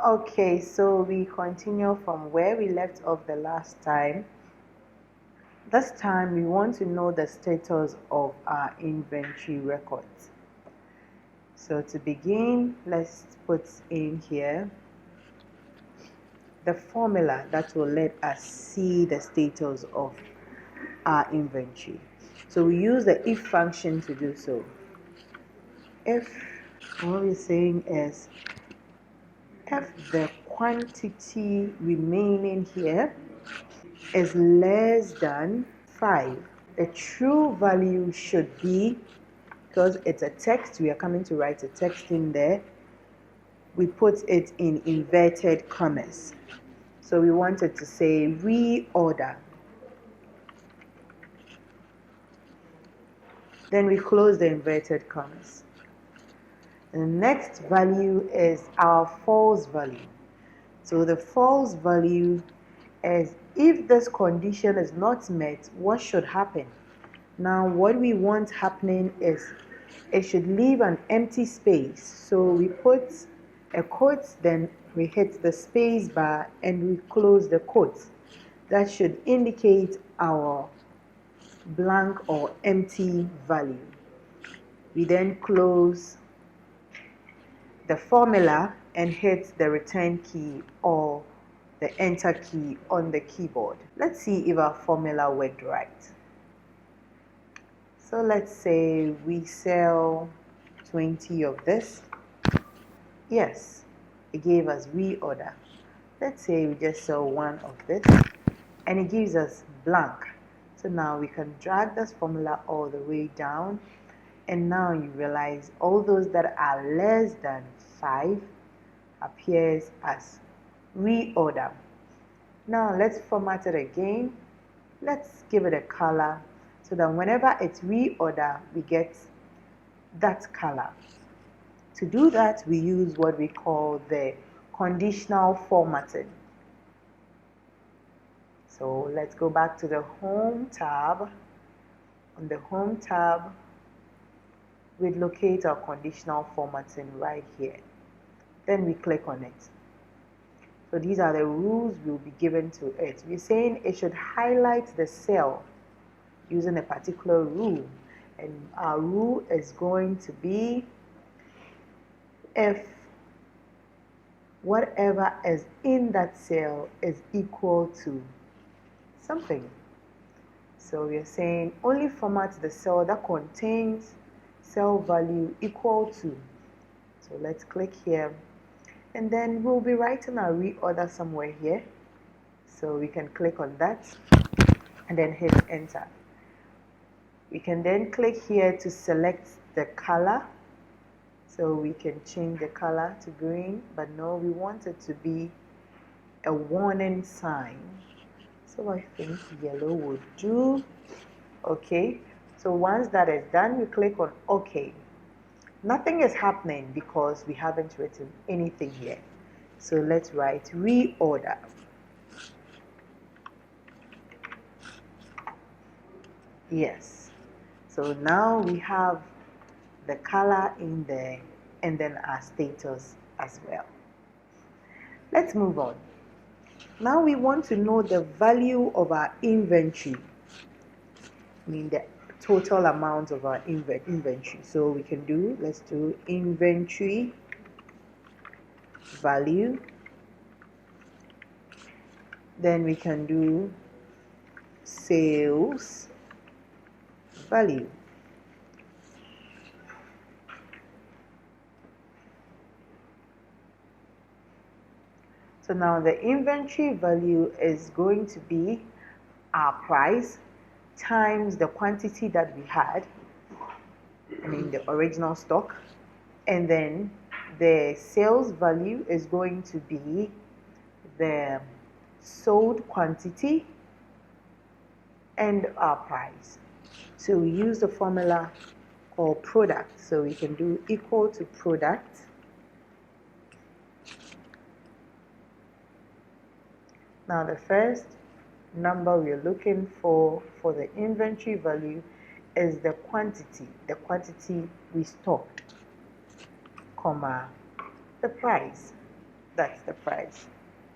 Okay, so we continue from where we left off the last time. This time we want to know the status of our inventory records. So to begin, let's put in here the formula that will let us see the status of our inventory. So we use the if function to do so. If what we're saying is if the quantity remaining here is less than 5, the true value should be, because it's a text, we are coming to write a text in there, we put it in inverted commas. So we wanted to say reorder. Then we close the inverted commas. The next value is our false value. So the false value is if this condition is not met, what should happen? Now what we want happening is it should leave an empty space. So we put a quote, then we hit the space bar and we close the quote. That should indicate our blank or empty value. We then close the formula and hit the return key or the enter key on the keyboard. Let's see if our formula worked right. So let's say we sell 20 of this. Yes, it gave us reorder. Let's say we just sell 1 of this and it gives us blank. So now we can drag this formula all the way down, and now you realize all those that are less than 5 appears as reorder. Now let's format it again. Let's give it a color so that whenever it's reorder, we get that color. To do that, we use what we call the conditional formatting. So let's go back to the Home tab. On the Home tab, we locate our conditional formatting right here. Then we click on it. So these are the rules we'll be given to it. We're saying it should highlight the cell using a particular rule. And our rule is going to be if whatever is in that cell is equal to something. So we're saying only format the cell that contains cell value equal to. So let's click here. And then we'll be writing our reorder somewhere here. So we can click on that and then hit enter. We can then click here to select the color. So we can change the color to green, but no, we want it to be a warning sign. So I think yellow would do. Okay, so once that is done, we click on OK. Nothing is happening because we haven't written anything here. So let's write reorder. Yes. So now we have the color in there and then our status as well. Let's move on. Now we want to know the value of our inventory. I mean the total amount of our inventory. So we can do, let's do inventory value. Then we can do sales value. So now the inventory value is going to be our price times the quantity that we had, I mean the original stock, and then the sales value is going to be the sold quantity and our price. So we use the formula called product. So we can do equal to product Now the first number we're looking for the inventory value is the quantity we stocked, comma, the price. That's the price.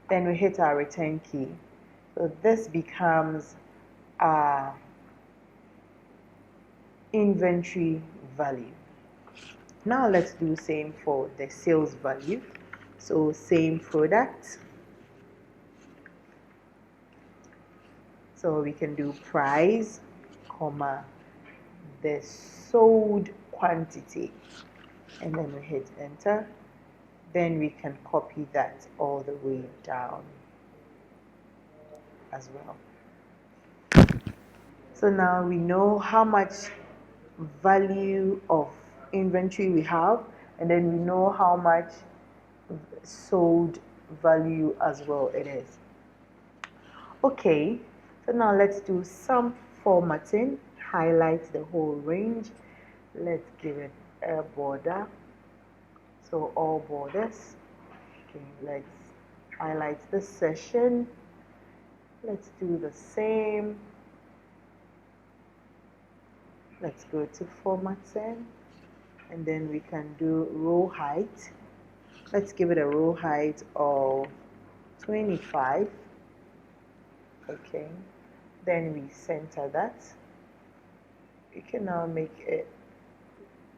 Then we hit our return key. So this becomes our inventory value. Now let's do same for the sales value. So same product. So we can do price, comma, the sold quantity, and then we hit enter. Then we can copy that all the way down as well. So now we know how much value of inventory we have, and then we know how much sold value as well it is. Okay, so now let's do some formatting, highlight the whole range. Let's give it a border, so all borders. Okay, let's highlight the session. Let's do the same. Let's go to formatting, and then we can do row height. Let's give it a row height of 25. Okay, then we center that. You can now make it,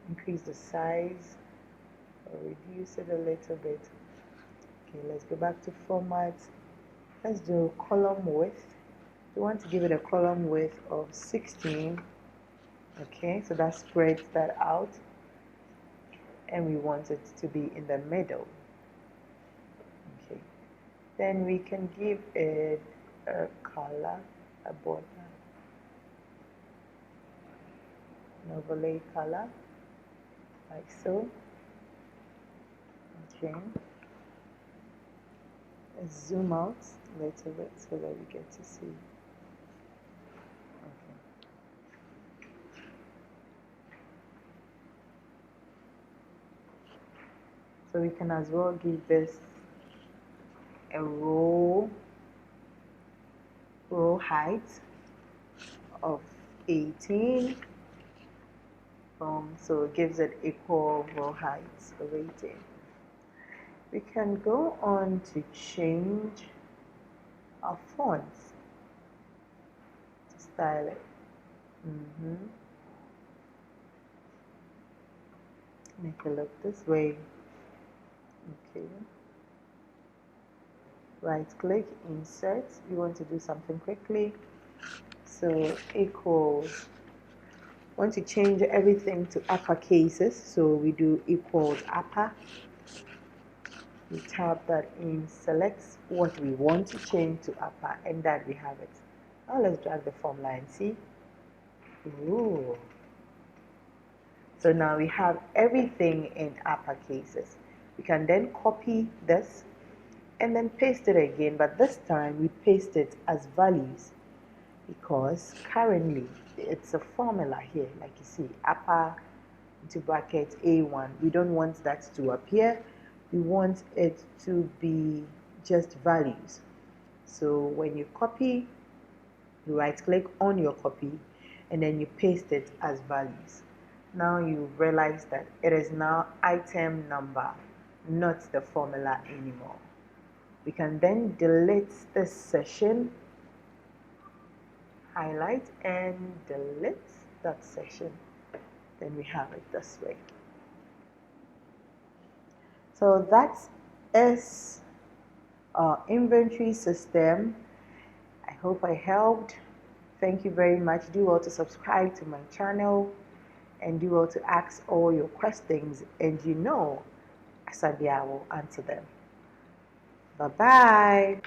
increase the size or reduce it a little bit. Okay, let's go back to format. Let's do column width. We want to give it a column width of 16. Okay, so that spreads that out, and we want it to be in the middle. Okay, then we can give it a color, a border, an overlay color, like so. Okay, let's zoom out a little bit so that we get to see. So we can as well give this a row height of 18. So it gives it equal row heights of 18. We can go on to change our fonts to style it. Make it look this way. Okay. Right click, insert. We want to do something quickly. So equals. Want to change everything to upper cases. So we do equals upper. We type that in, select what we want to change to upper, and that we have it. Now let's drag the formula and see. Ooh. So now we have everything in upper cases. We can then copy this and then paste it again, but this time we paste it as values, because currently it's a formula here, like you see, upper into bracket A1. We don't want that to appear. We want it to be just values. So when you copy, you right click on your copy and then you paste it as values. Now you realize that it is now item number, not the formula anymore. We can then delete this session, highlight and delete that session. Then we have it this way. So that is our inventory system. I hope I helped. Thank you very much. Do well to subscribe to my channel and do well to ask all your questions, and Asabia will answer them. Bye-bye.